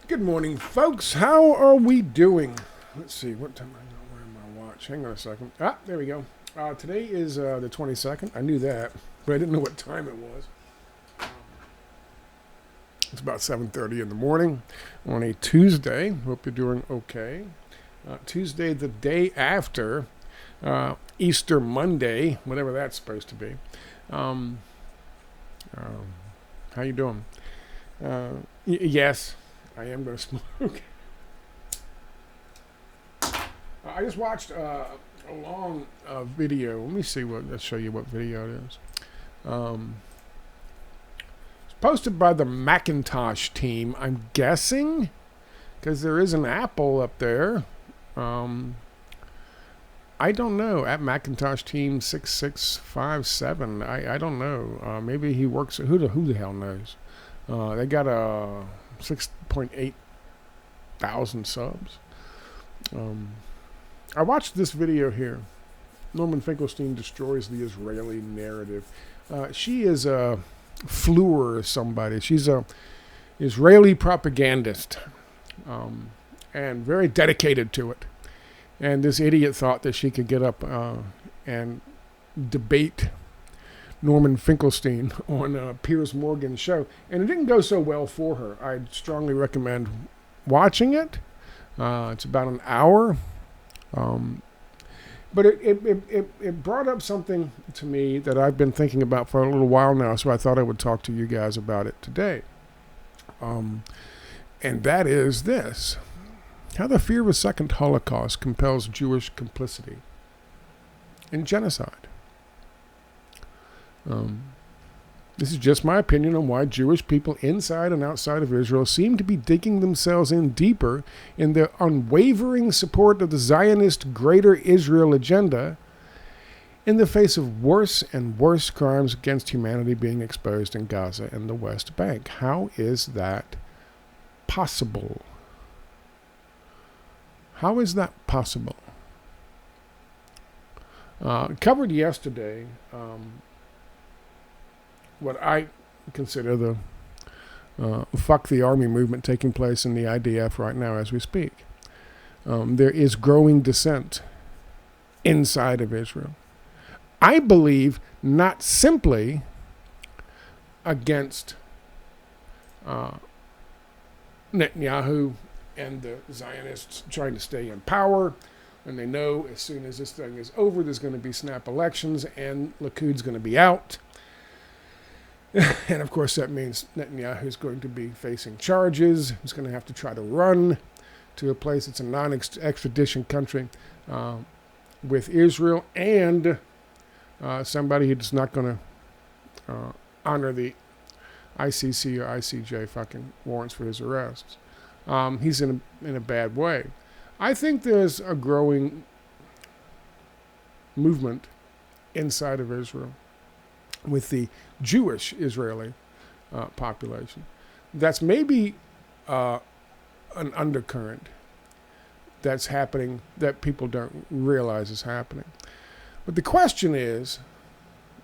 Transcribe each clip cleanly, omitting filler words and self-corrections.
Good morning, folks. How are we doing? Let's see. What time? Where am I watch? Hang on a second. There we go. Today is the 22nd. I knew that, but I didn't know what time it was. It's about 7:30 in the morning on a Tuesday. Hope you're doing okay. Tuesday, the day after Easter Monday, whatever that's supposed to be. How you doing? Yes. I am going to smoke. I just watched a long video. Let me see let's show you what video it is. It's posted by the Macintosh team, I'm guessing, because there is an Apple up there. I don't know. At Macintosh team 6657. I don't know. Maybe he works. Who the hell knows? They got a 6.8 thousand subs. I watched this video here. Norman Finkelstein destroys the Israeli narrative. She is a Fleur or somebody. She's a Israeli propagandist, and very dedicated to it. And this idiot thought that she could get up and debate Norman Finkelstein on Piers Morgan's show, and it didn't go so well for her. I'd strongly recommend watching it. It's about an hour, but it brought up something to me that I've been thinking about for a little while now, so I thought I would talk to you guys about it today. And that is this: how the fear of a second Holocaust compels Jewish complicity in genocide. This is just my opinion on why Jewish people inside and outside of Israel seem to be digging themselves in deeper in their unwavering support of the Zionist Greater Israel agenda in the face of worse and worse crimes against humanity being exposed in Gaza and the West Bank. How is that possible? How is that possible? Covered yesterday what I consider the fuck the army movement taking place in the IDF right now as we speak. There is growing dissent inside of Israel. I believe not simply against Netanyahu and the Zionists trying to stay in power, and they know as soon as this thing is over, there's going to be snap elections and Likud's going to be out. And of course that means Netanyahu is going to be facing charges. He's going to have to try to run to a place that's a non-extradition country with Israel, and somebody who's not going to honor the ICC or ICJ fucking warrants for his arrests. He's in a bad way. I think there's a growing movement inside of Israel with the Jewish Israeli population. That's maybe an undercurrent that's happening that people don't realize is happening. But the question is,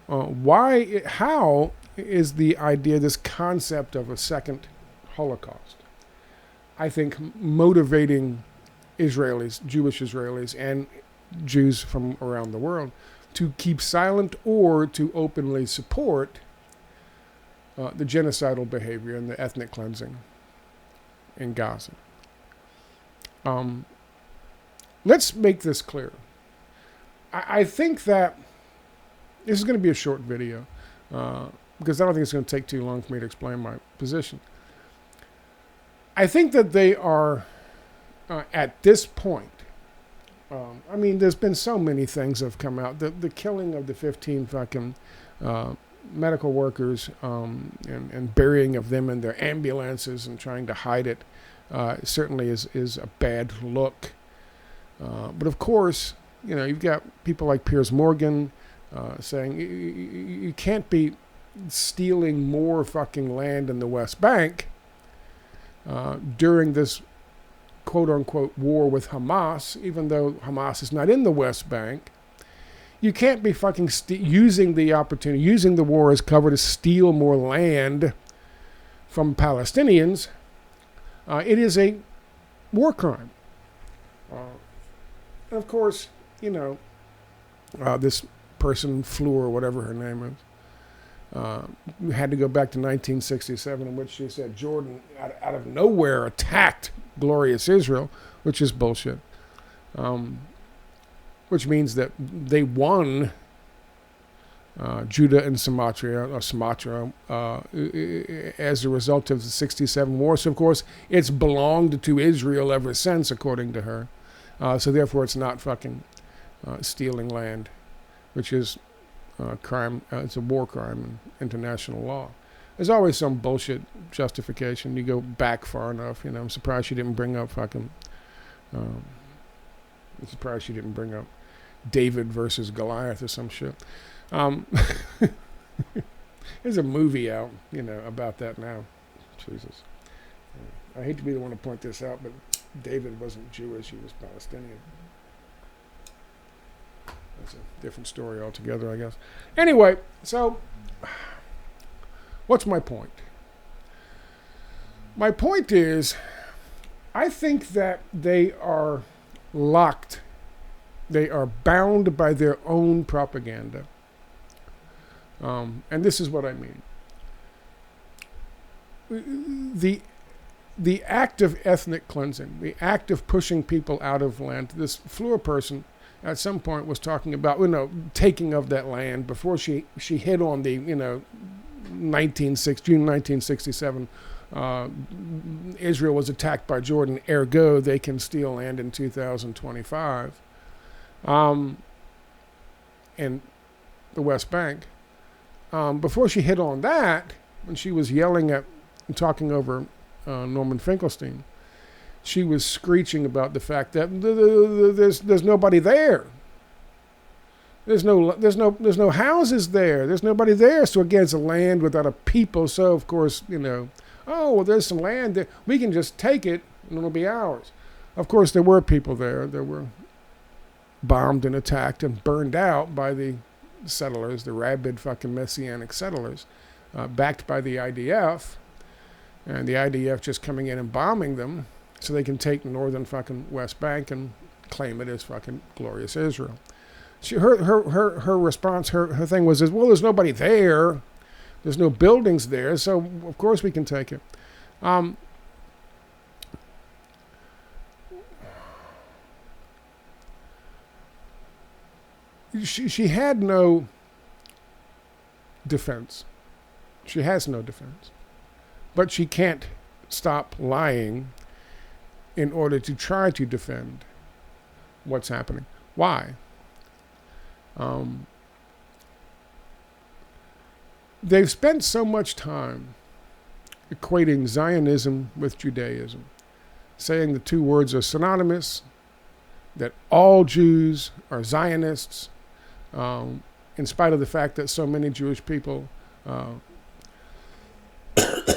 how is the idea, this concept of a second Holocaust, I think motivating Israelis, Jewish Israelis, and Jews from around the world to keep silent or to openly support the genocidal behavior and the ethnic cleansing in Gaza. Let's make this clear. I think that this is going to be a short video because I don't think it's going to take too long for me to explain my position. I think that they are, at this point, I mean, there's been so many things that have come out. The killing of the 15 fucking medical workers and burying of them in their ambulances and trying to hide it certainly is a bad look. But of course, you know, you've got people like Piers Morgan saying you can't be stealing more fucking land in the West Bank during this quote-unquote war with Hamas, even though Hamas is not in the West Bank. You can't be fucking using the opportunity, using the war as cover to steal more land from Palestinians It is a war crime. And of course, this person, Fleur, or whatever her name is, had to go back to 1967, in which she said Jordan, out of nowhere, attacked glorious Israel, which is bullshit. Which means that they won Judah and Sumatra as a result of the 67 war. So, of course, it's belonged to Israel ever since, according to her. So, therefore, it's not fucking stealing land, which is crime. It's a war crime in international law. There's always some bullshit justification. You go back far enough. I'm surprised she didn't bring up fucking... I'm surprised she didn't bring up David versus Goliath or some shit. There's a movie out, about that now. Jesus. I hate to be the one to point this out, but David wasn't Jewish, he was Palestinian. That's a different story altogether, I guess. Anyway, so what's my point? My point is, I think that they are locked. They are bound by their own propaganda. And this is what I mean. The act of ethnic cleansing, the act of pushing people out of land, this Fleur person at some point was talking about, taking of that land before she hit on the, June 1967, Israel was attacked by Jordan, ergo they can steal land in 2025. In the West Bank. Before she hit on that, when she was yelling at and talking over Norman Finkelstein, she was screeching about the fact that there's nobody there. There's no houses there. There's nobody there. So again, it's a land without a people. So of course, there's some land there. We can just take it and it'll be ours. Of course, there were people there. There were bombed and attacked and burned out by the settlers, the rabid fucking messianic settlers, backed by the IDF, and the IDF just coming in and bombing them so they can take northern fucking West Bank and claim it as fucking glorious Israel. Her response, her thing was, well, there's nobody there, there's no buildings there, so of course we can take it. She had no defense. She has no defense. But she can't stop lying in order to try to defend what's happening. Why? They've spent so much time equating Zionism with Judaism, saying the two words are synonymous, that all Jews are Zionists, in spite of the fact that so many Jewish people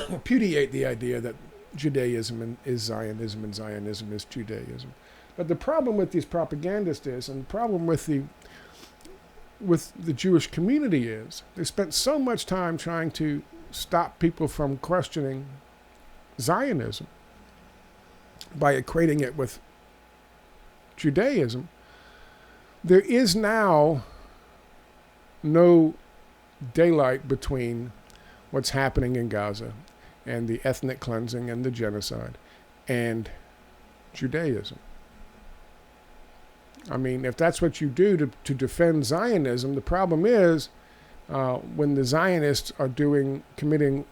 repudiate the idea that Judaism is Zionism and Zionism is Judaism. But the problem with these propagandists is, and the problem with the Jewish community is, they spent so much time trying to stop people from questioning Zionism by equating it with Judaism. There is now no daylight between what's happening in Gaza and the ethnic cleansing and the genocide and Judaism. I mean, if that's what you do to defend Zionism, the problem is when the Zionists are committing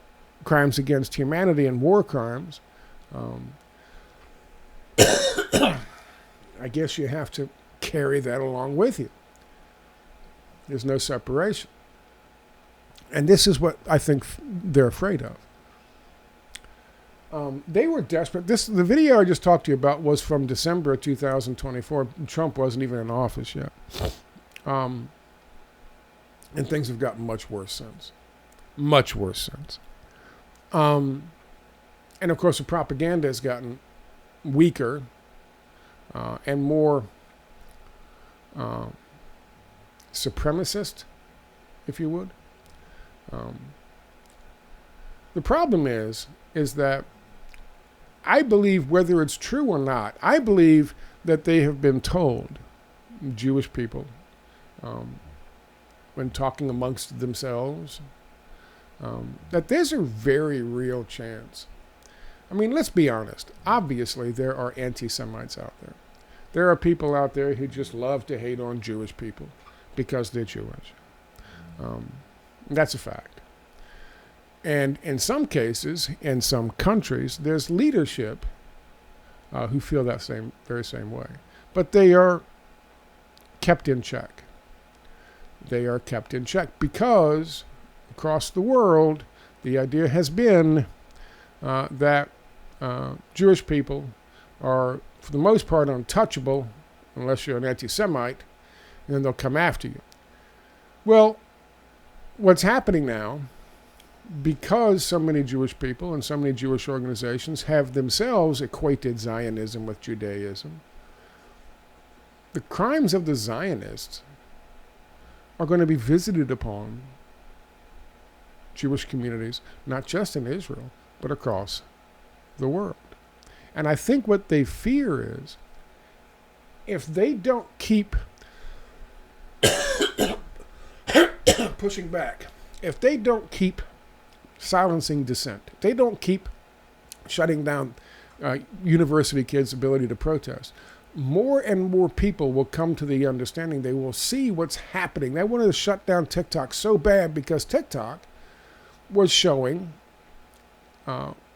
crimes against humanity and war crimes, I guess you have to carry that along with you. There's no separation. And this is what I think they're afraid of. They were desperate. The video I just talked to you about was from December of 2024. Trump wasn't even in office yet. And things have gotten much worse since. Much worse since. And of course, the propaganda has gotten weaker and more supremacist, if you would. The problem is that I believe, whether it's true or not, I believe that they have been told, Jewish people, when talking amongst themselves, that there's a very real chance. I mean, let's be honest. Obviously, there are anti-Semites out there. There are people out there who just love to hate on Jewish people because they're Jewish. That's a fact. And in some cases, in some countries, there's leadership who feel that very same way. But they are kept in check. They are kept in check because across the world, the idea has been that Jewish people are, for the most part, untouchable unless you're an anti-Semite, and then they'll come after you. Well, what's happening now, because so many Jewish people and so many Jewish organizations have themselves equated Zionism with Judaism, the crimes of the Zionists are going to be visited upon Jewish communities, not just in Israel, but across the world. And I think what they fear is, if they don't keep pushing back, if they don't keep silencing dissent, if they don't keep shutting down university kids' ability to protest, more and more people will come to the understanding. They will see what's happening. They wanted to shut down TikTok so bad because TikTok was showing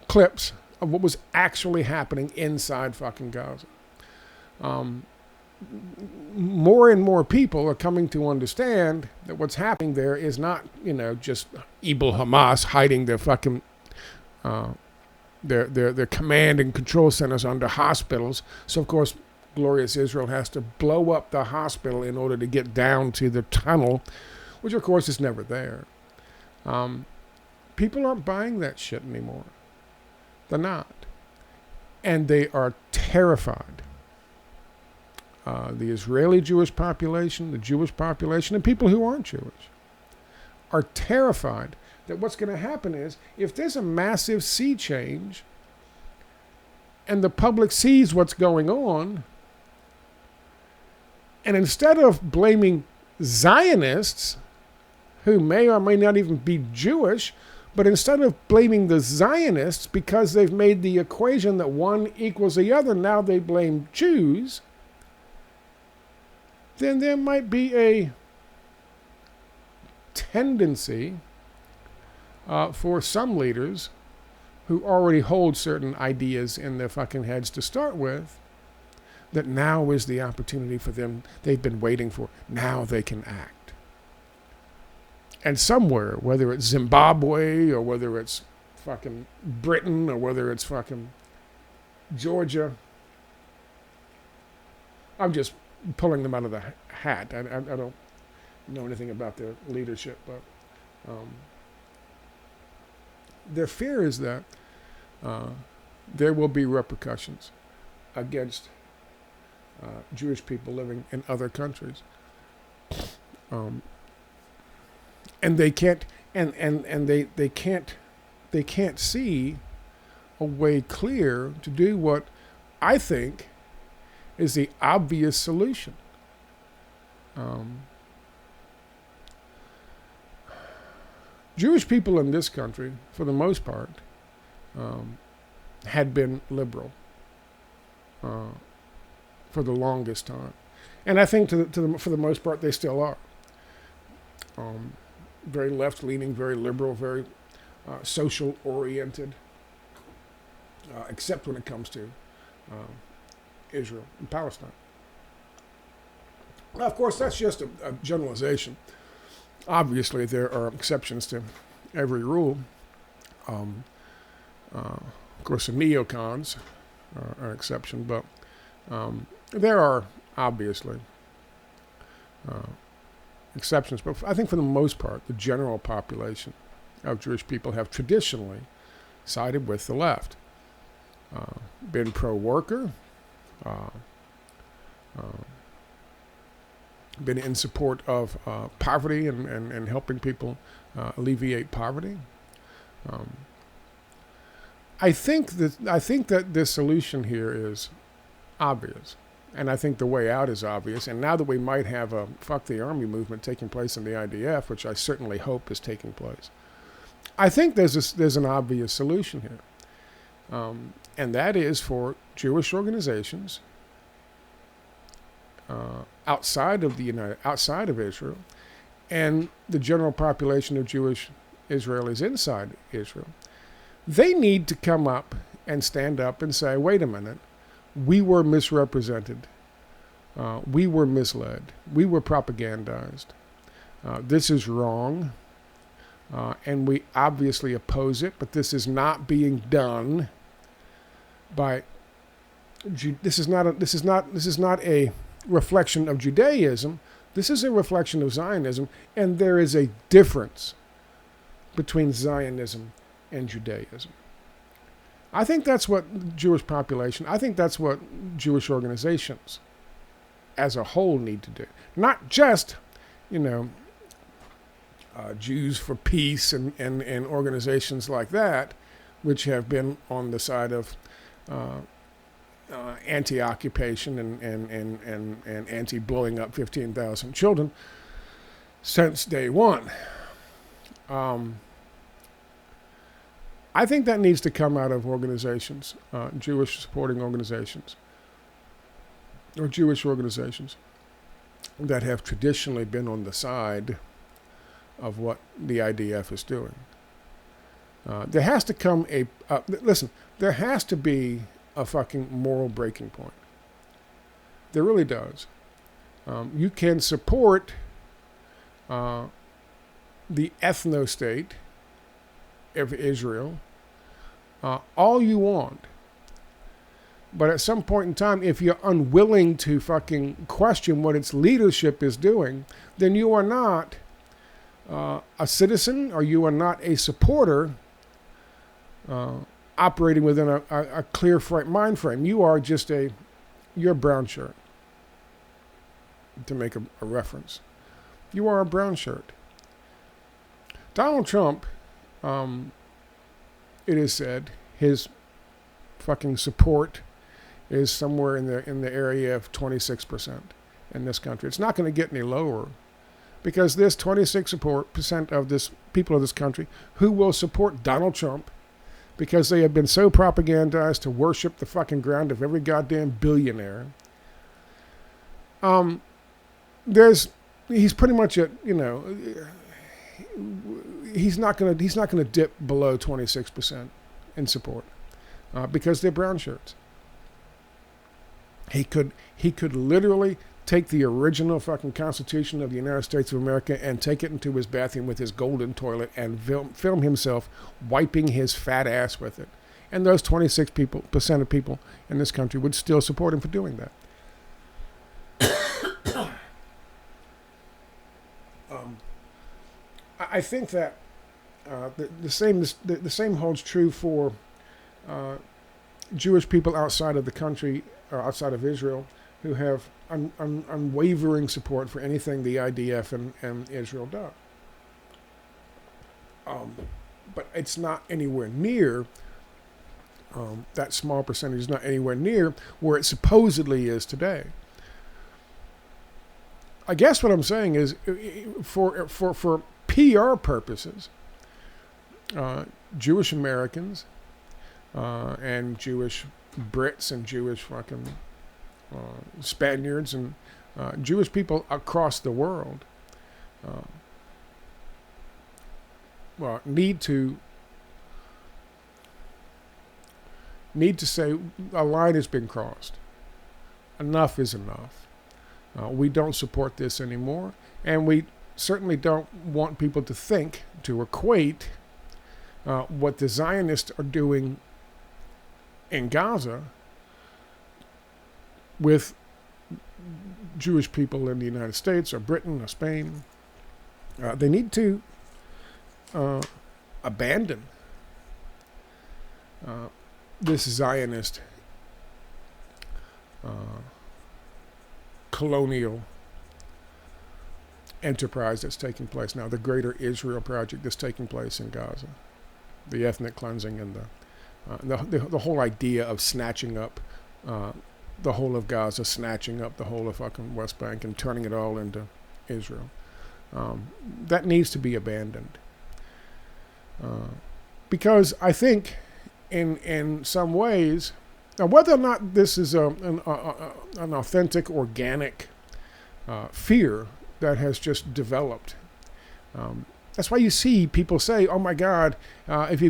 clips of what was actually happening inside fucking Gaza. More and more people are coming to understand that what's happening there is not, just evil Hamas hiding their fucking their command and control centers under hospitals. So of course, glorious Israel has to blow up the hospital in order to get down to the tunnel, which of course is never there. People aren't buying that shit anymore. They're not. And they are terrified. The Israeli Jewish population, the Jewish population, and people who aren't Jewish are terrified that what's going to happen is, if there's a massive sea change and the public sees what's going on, and instead of blaming Zionists, who may or may not even be Jewish, but instead of blaming the Zionists because they've made the equation that one equals the other, now they blame Jews, then there might be a tendency for some leaders who already hold certain ideas in their fucking heads to start with, that now is the opportunity for them they've been waiting for. Now they can act. And somewhere, whether it's Zimbabwe or whether it's fucking Britain or whether it's fucking Georgia, I'm just pulling them out of the hat. I don't know anything about their leadership, but their fear is that there will be repercussions against Jewish people living in other countries, and they can't, and they can't see a way clear to do what I think is the obvious solution. Jewish people in this country, for the most part, had been liberal for the longest time, and I think for the most part they still are. Very left-leaning, very liberal, very social-oriented, except when it comes to Israel and Palestine. Now, of course, that's just a generalization. Obviously, there are exceptions to every rule. Of course, the neocons are an exception, but there are obviously exceptions. But I think for the most part, the general population of Jewish people have traditionally sided with the left, been pro-worker, been in support of poverty and helping people alleviate poverty. I think that this solution here is obvious, and I think the way out is obvious. And now that we might have a fuck the army movement taking place in the IDF, which I certainly hope is taking place, I think there's an obvious solution here, and that is for Jewish organizations outside of Israel, and the general population of Jewish Israelis inside Israel. They need to come up and stand up and say, wait a minute, we were misrepresented. We were misled. We were propagandized. This is wrong. And we obviously oppose it, but this is not being done by, this is not a reflection of Judaism. This is a reflection of Zionism, and there is a difference between Zionism and Judaism. I think that's what Jewish population, I think that's what Jewish organizations as a whole need to do. Not just, Jews for Peace and organizations like that, which have been on the side of anti-occupation and anti-blowing up 15,000 children since day one. I think that needs to come out of organizations, Jewish supporting organizations, or Jewish organizations that have traditionally been on the side of what the IDF is doing. There has to come there has to be a fucking moral breaking point. There really does. You can support the ethno-state of Israel all you want. But at some point in time, if you're unwilling to fucking question what its leadership is doing, then you are not a citizen, or you are not a supporter operating within a clear mind frame. You are just you're a brown shirt, to make a reference. You are a brown shirt. Donald Trump, it is said, his fucking support is somewhere in the area of 26% in this country. It's not going to get any lower, because there's 26% of this people of this country who will support Donald Trump because they have been so propagandized to worship the fucking ground of every goddamn billionaire. He's pretty much he's not gonna dip below 26% in support because they're brown shirts. He could literally take the original fucking Constitution of the United States of America and take it into his bathroom with his golden toilet and film himself wiping his fat ass with it. And those 26% of people in this country would still support him for doing that. I think that the same holds true for Jewish people outside of the country, or outside of Israel, who have unwavering support for anything the IDF and Israel does. But it's not anywhere near, that small percentage is not anywhere near where it supposedly is today. I guess what I'm saying is, for PR purposes, Jewish Americans and Jewish Brits and Jewish fucking Spaniards and Jewish people across the world need to say a line has been crossed. Enough is enough. We don't support this anymore, and we certainly don't want people to equate what the Zionists are doing in Gaza with Jewish people in the United States or Britain or Spain. They need to abandon this Zionist colonial enterprise that's taking place now, the Greater Israel project that's taking place in Gaza, the ethnic cleansing and The whole idea of snatching up the whole of Gaza, snatching up the whole of fucking West Bank and turning it all into Israel. That needs to be abandoned. Because I think in some ways, now whether or not this is an authentic, organic fear that has just developed, that's why you see people say, "Oh my God, if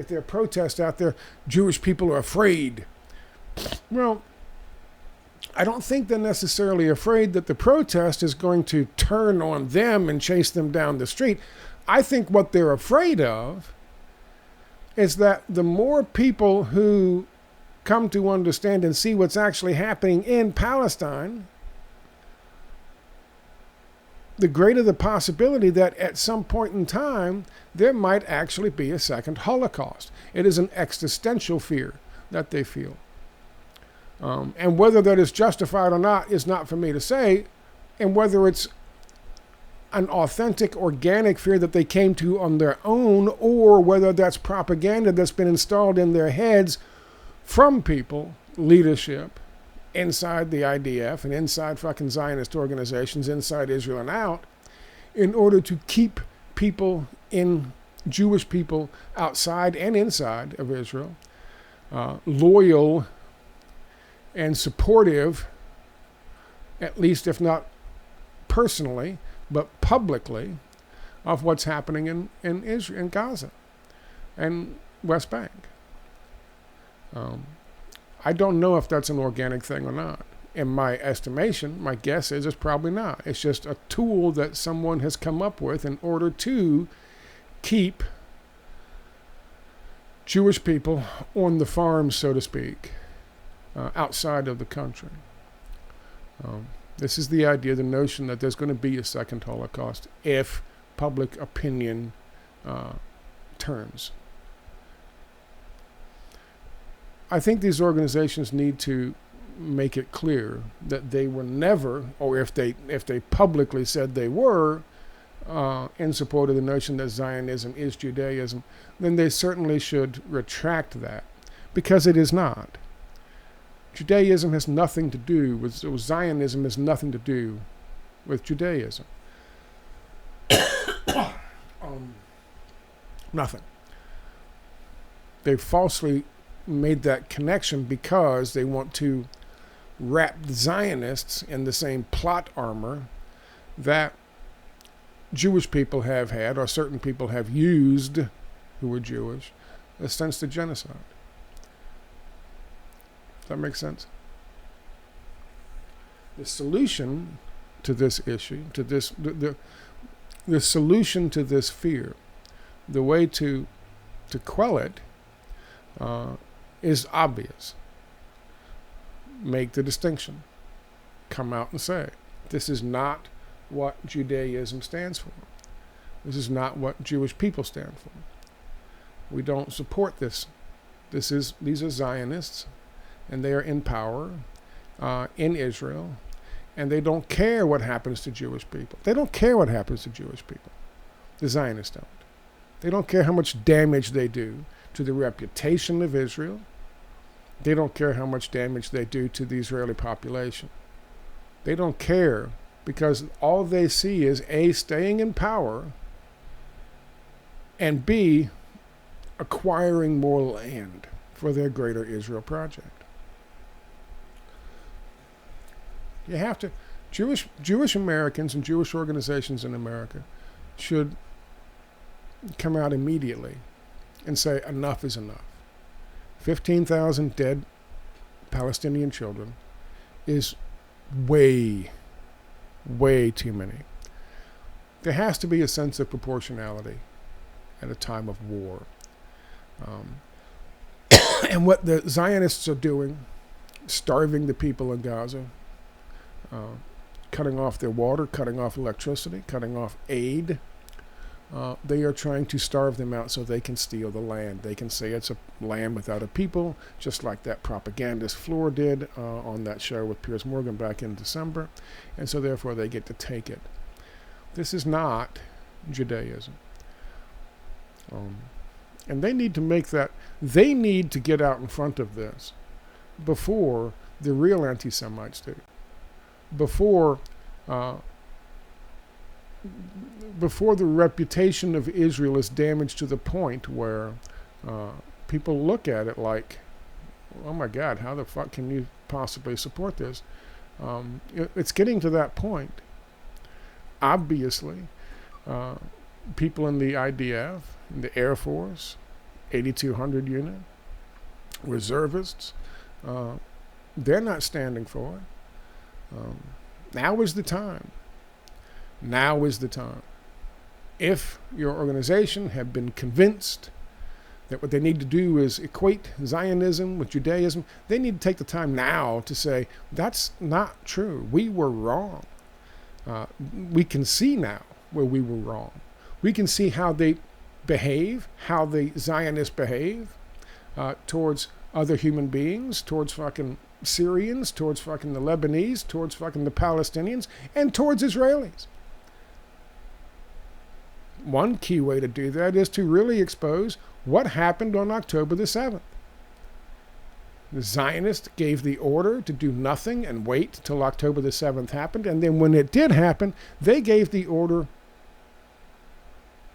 there are protests out there, Jewish people are afraid." Well, I don't think they're necessarily afraid that the protest is going to turn on them and chase them down the street. I think what they're afraid of is that the more people who come to understand and see what's actually happening in Palestine, the greater the possibility that at some point in time, there might actually be a second Holocaust. It is an existential fear that they feel. And whether that is justified or not is not for me to say, and whether it's an authentic, organic fear that they came to on their own, or whether that's propaganda that's been installed in their heads from people, leadership, inside the IDF and inside fucking Zionist organizations, inside Israel and out, in order to keep people Jewish people outside and inside of Israel, loyal and supportive, at least if not personally, but publicly, of what's happening in Israel, in Gaza and West Bank. I don't know if that's an organic thing or not. In my estimation, my guess is it's probably not. It's just a tool that someone has come up with in order to keep Jewish people on the farm, so to speak, outside of the country. This is the idea, the notion that there's going to be a second Holocaust if public opinion turns. I think these organizations need to make it clear that they were never, or if they publicly said they were, in support of the notion that Zionism is Judaism, then they certainly should retract that, because it is not. Judaism has nothing to do with, Zionism has nothing to do with Judaism. Nothing. They falsely made that connection because they want to wrap the Zionists in the same plot armor that Jewish people have had, or certain people have used who were Jewish, since the genocide. Does that make sense? The solution to this issue, to this, the solution to this fear, the way to quell it, is obvious. Make the distinction. Come out and say, this is not what Judaism stands for. This is not what Jewish people stand for. We don't support this. These are Zionists, and they are in power in Israel, and they don't care what happens to Jewish people. They don't care what happens to Jewish people. The Zionists don't. They don't care how much damage they do to the reputation of Israel. They don't care how much damage they do to the Israeli population. They don't care because all they see is A, staying in power, and B, acquiring more land for their Greater Israel project. You have to, Jewish Americans and Jewish organizations in America should come out immediately and say enough is enough. 15,000 dead Palestinian children is way, way too many. There has to be a sense of proportionality at a time of war. And what the Zionists are doing, starving the people in Gaza, cutting off their water, cutting off electricity, cutting off aid, they are trying to starve them out so they can steal the land. They can say it's a land without a people, just like that propagandist Floor did on that show with Piers Morgan back in December, and so therefore they get to take it. This is not Judaism. And they need to make that, they need to get out in front of this before the real anti-Semites do. Before the reputation of Israel is damaged to the point where people look at it like, oh my God, how the fuck can you possibly support this? It's getting to that point. Obviously, people in the IDF, in the Air Force, 8200 unit, reservists, they're not standing for it. Now is the time. Now is the time. If your organization have been convinced that what they need to do is equate Zionism with Judaism, they need to take the time now to say, that's not true. We were wrong. We can see now where we were wrong. We can see how they behave, how the Zionists behave towards other human beings, towards fucking Syrians, towards fucking the Lebanese, towards fucking the Palestinians, and towards Israelis. One key way to do that is to really expose what happened on October the 7th. The Zionists gave the order to do nothing and wait till October the 7th happened, and then when it did happen, they gave the order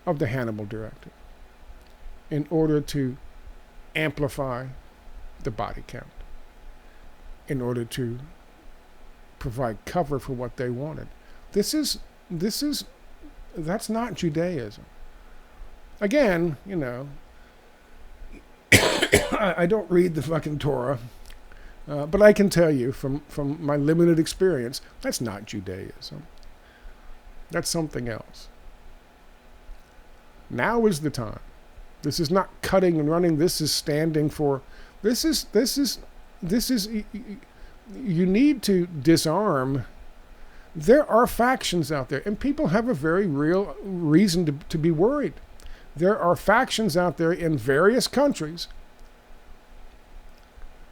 of the Hannibal Directive in order to amplify the body count, in order to provide cover for what they wanted. That's not Judaism. Again, you know, I don't read the fucking Torah, but I can tell you from my limited experience, that's not Judaism. That's something else. Now is the time. This is not cutting and running. This is standing for. This is. You need to disarm. There are factions out there, and people have a very real reason to be worried. There are factions out there in various countries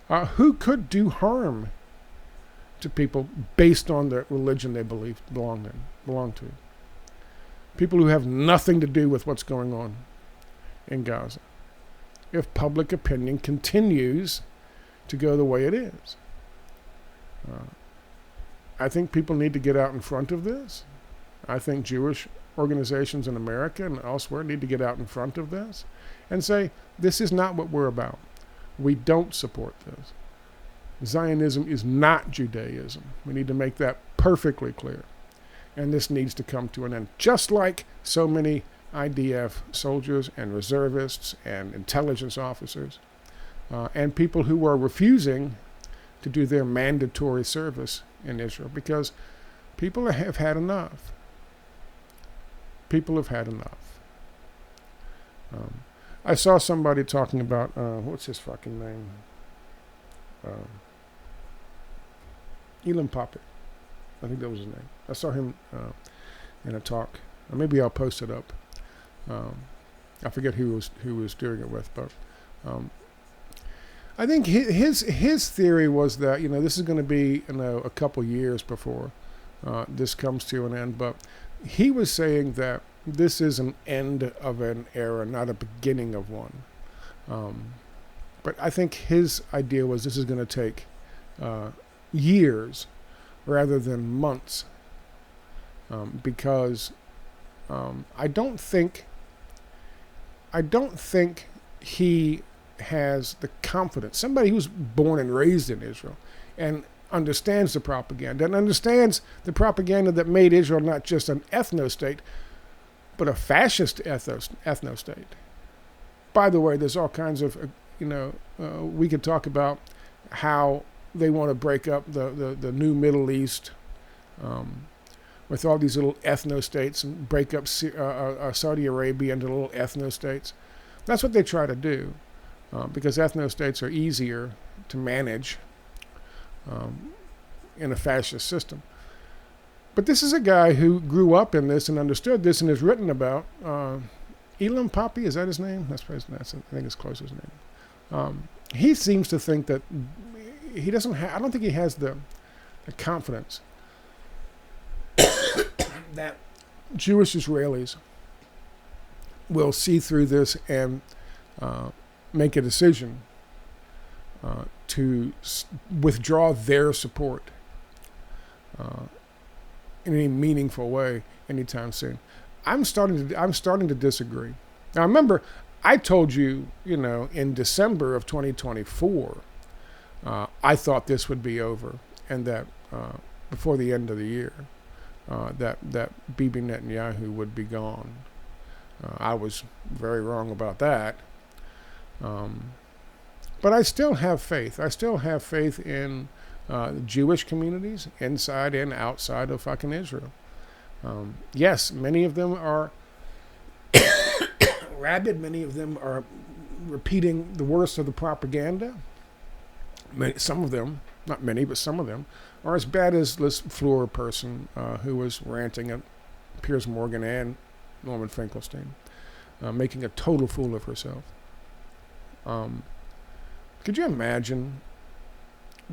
who could do harm to people based on the religion they belong to. People who have nothing to do with what's going on in Gaza. If public opinion continues to go the way it is. I think people need to get out in front of this. I think Jewish organizations in America and elsewhere need to get out in front of this and say, this is not what we're about. We don't support this. Zionism is not Judaism. We need to make that perfectly clear. And this needs to come to an end. Just like so many IDF soldiers and reservists and intelligence officers and people who are refusing to do their mandatory service in Israel because people have had enough. People have had enough. I saw somebody talking about, what's his fucking name? Elam Poppet. I think that was his name. I saw him in a talk. Or maybe I'll post it up. I forget who was doing it with, but I think his theory was that, you know, this is going to be, you know, a couple years before this comes to an end. But he was saying that this is an end of an era, not a beginning of one. But I think his idea was this is going to take years rather than months, because I don't think he has the confidence. Somebody who's born and raised in Israel and understands the propaganda and understands the propaganda that made Israel not just an ethno-state, but a fascist ethno-state. By the way, there's all kinds of, we could talk about how they want to break up the new Middle East with all these little ethno-states and break up Saudi Arabia into little ethno-states. That's what they try to do because ethno-states are easier to manage in a fascist system. But this is a guy who grew up in this and understood this and has written about. Elam Poppy, is that his name? I think it's close to his name. He seems to think that he doesn't have, I don't think he has the confidence that Jewish Israelis will see through this and make a decision to withdraw their support in any meaningful way anytime soon. I'm starting to disagree. Now remember, I told you, in December of 2024, I thought this would be over, and that before the end of the year, that Bibi Netanyahu would be gone. I was very wrong about that. But I still have faith. I still have faith in Jewish communities inside and outside of fucking Israel. Yes, many of them are rabid. Many of them are repeating the worst of the propaganda. Some of them, not many, but some of them, are as bad as this Fleur person who was ranting at Piers Morgan and Norman Finkelstein, making a total fool of herself. Could you imagine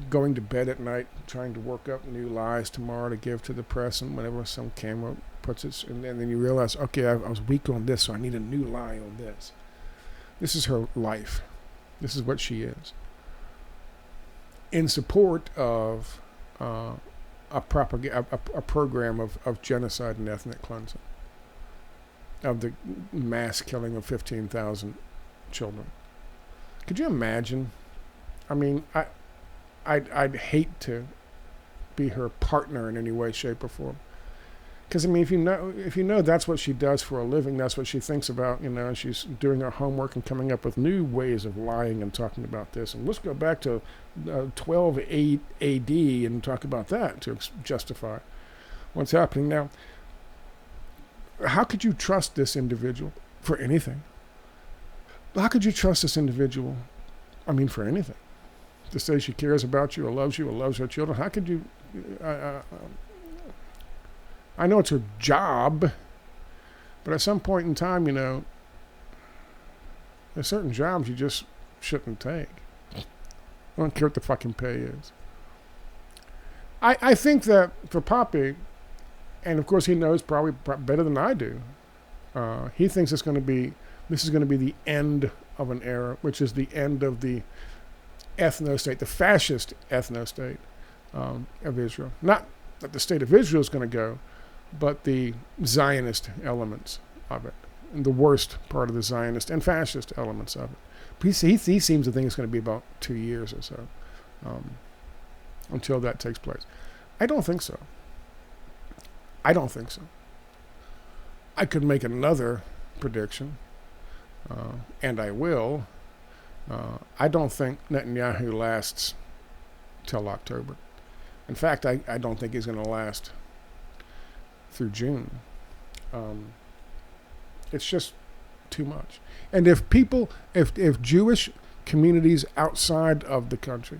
going to bed at night trying to work up new lies tomorrow to give to the press, and whenever some camera puts it, and then you realize, okay, I was weak on this, so I need a new lie on this. This is her life. This is what she is. In support of a program of genocide and ethnic cleansing, of the mass killing of 15,000 children. Could you imagine? I mean, I'd hate to be her partner in any way, shape, or form. Because I mean, if you know that's what she does for a living, that's what she thinks about. She's doing her homework and coming up with new ways of lying and talking about this. And let's go back to 12 AD and talk about that to justify what's happening now. How could you trust this individual for anything? How could you trust this individual? I mean, for anything. To say she cares about you or loves her children. How could you? I know it's her job, but at some point in time, there's certain jobs you just shouldn't take. I don't care what the fucking pay is. I think that for Poppy, and of course he knows probably better than I do, he thinks this is going to be the end of an era, which is the end of the ethno-state, the fascist ethno-state of Israel. Not that the state of Israel is going to go, but the Zionist elements of it, and the worst part of the Zionist and fascist elements of it. He seems to think it's going to be about 2 years or so until that takes place. I don't think so. I could make another prediction, and I will. I don't think Netanyahu lasts till October. In fact, I don't think he's going to last through June. It's just too much. And if Jewish communities outside of the country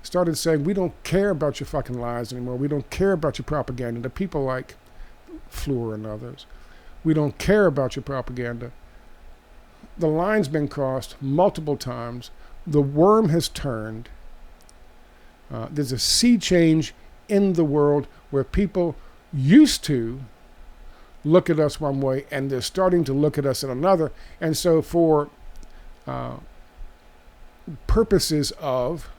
started saying, we don't care about your fucking lies anymore, we don't care about your propaganda, to people like Fleur and others, we don't care about your propaganda. The line's been crossed multiple times. The worm has turned. There's a sea change in the world where people used to look at us one way and they're starting to look at us in another. And so for purposes of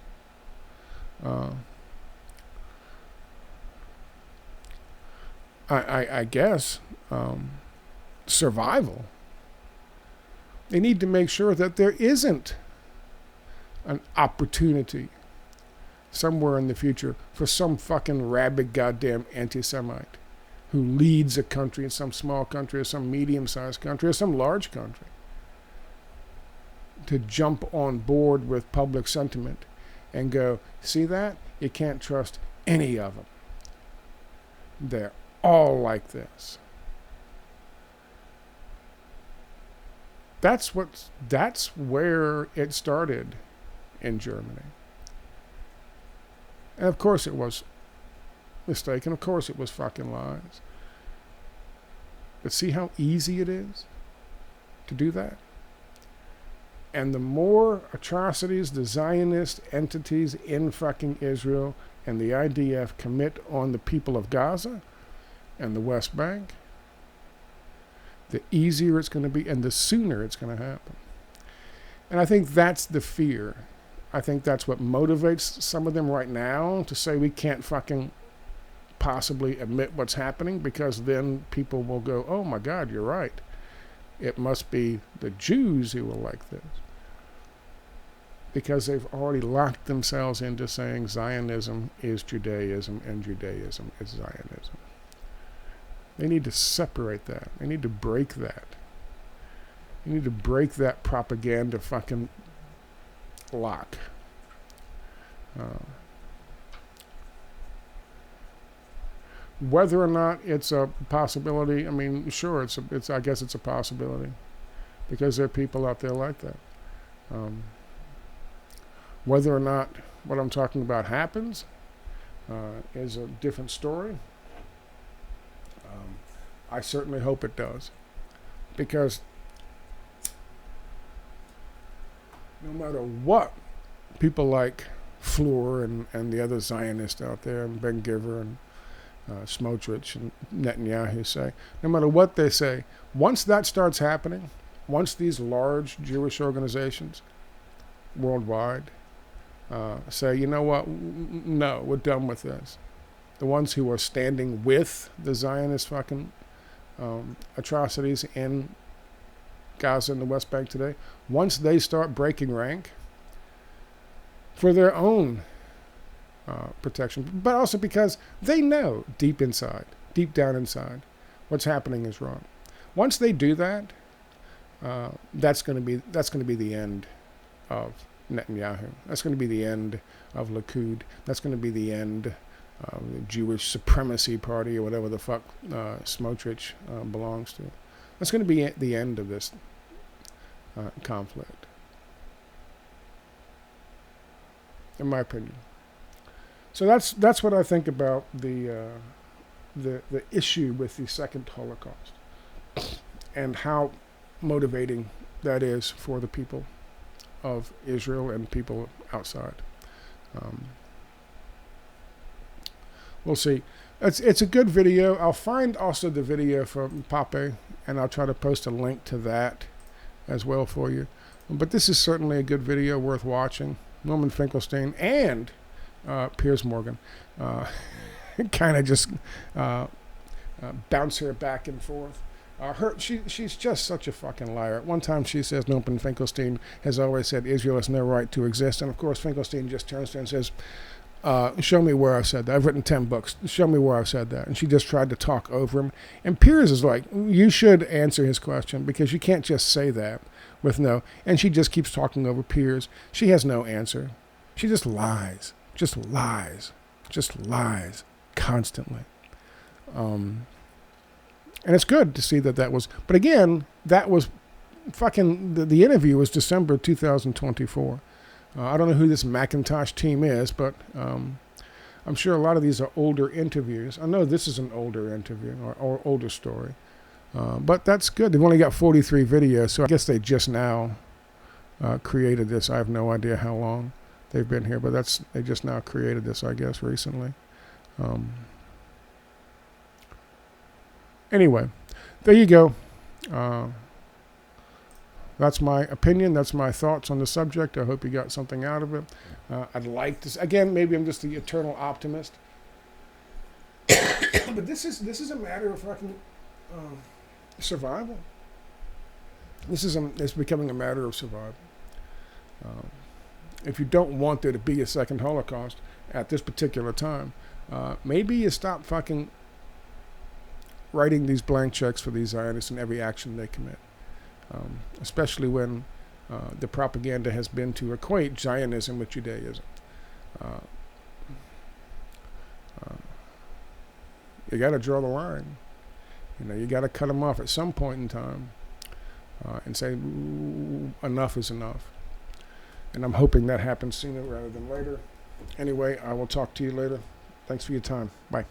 I guess survival, they need to make sure that there isn't an opportunity somewhere in the future for some fucking rabid goddamn anti-Semite who leads a country, in some small country or some medium-sized country or some large country, to jump on board with public sentiment and go, see that? You can't trust any of them. They're all like this. That's where it started in Germany. And of course it was mistaken. Of course it was fucking lies. But see how easy it is to do that? And the more atrocities the Zionist entities in fucking Israel and the IDF commit on the people of Gaza and the West Bank, the easier it's going to be and the sooner it's going to happen. And I think that's the fear. I think that's what motivates some of them right now to say we can't fucking possibly admit what's happening, because then people will go, oh my God, you're right. It must be the Jews who are like this. Because they've already locked themselves into saying Zionism is Judaism and Judaism is Zionism. They need to separate that. They need to break that. You need to break that propaganda fucking lock. Whether or not it's a possibility, I mean, sure, I guess it's a possibility, because there are people out there like that. Whether or not what I'm talking about happens is a different story. I certainly hope it does, because no matter what people like Fleur and the other Zionists out there, and Ben Giver and Smotrich and Netanyahu say, no matter what they say, once that starts happening, once these large Jewish organizations worldwide say, you know what, no, we're done with this. The ones who are standing with the Zionist fucking atrocities in Gaza and the West Bank today, once they start breaking rank for their own protection, but also because they know deep down inside, what's happening is wrong. Once they do that, that's going to be the end of Netanyahu. That's going to be the end of Likud. That's going to be the end of the Jewish Supremacy Party, or whatever the fuck Smotrich belongs to. That's going to be the end of this conflict, in my opinion. So that's what I think about the issue with the second Holocaust, and how motivating that is for the people of Israel and people outside. We'll see. It's a good video. I'll find also the video from Pape, and I'll try to post a link to that as well for you. But this is certainly a good video worth watching. Norman Finkelstein and Piers Morgan kind of just bounce her back and forth. She's just such a fucking liar. At one time she says Norman Finkelstein has always said Israel has no right to exist, and of course Finkelstein just turns to her and says, show me where I've said that. I've written 10 books. Show me where I've said that. And she just tried to talk over him. And Piers is like, you should answer his question, because you can't just say that with no. And she just keeps talking over Piers. She has no answer. She just lies. Just lies constantly. And it's good to see that was, but again, that was fucking, the interview was December 2024. I don't know who this Macintosh team is, but I'm sure a lot of these are older interviews. I know this is an older interview or older story, but that's good. They've only got 43 videos, so I guess they just now created this. I have no idea how long they've been here, but they just now created this, I guess, recently. Anyway, there you go. That's my opinion. That's my thoughts on the subject. I hope you got something out of it. I'd like to, again, maybe I'm just the eternal optimist. But this is a matter of fucking survival. It's becoming a matter of survival. If you don't want there to be a second Holocaust at this particular time, maybe you stop fucking writing these blank checks for these Zionists in every action they commit. Especially when the propaganda has been to equate Zionism with Judaism. You got to draw the line. You got to cut them off at some point in time and say, enough is enough. And I'm hoping that happens sooner rather than later. Anyway, I will talk to you later. Thanks for your time. Bye.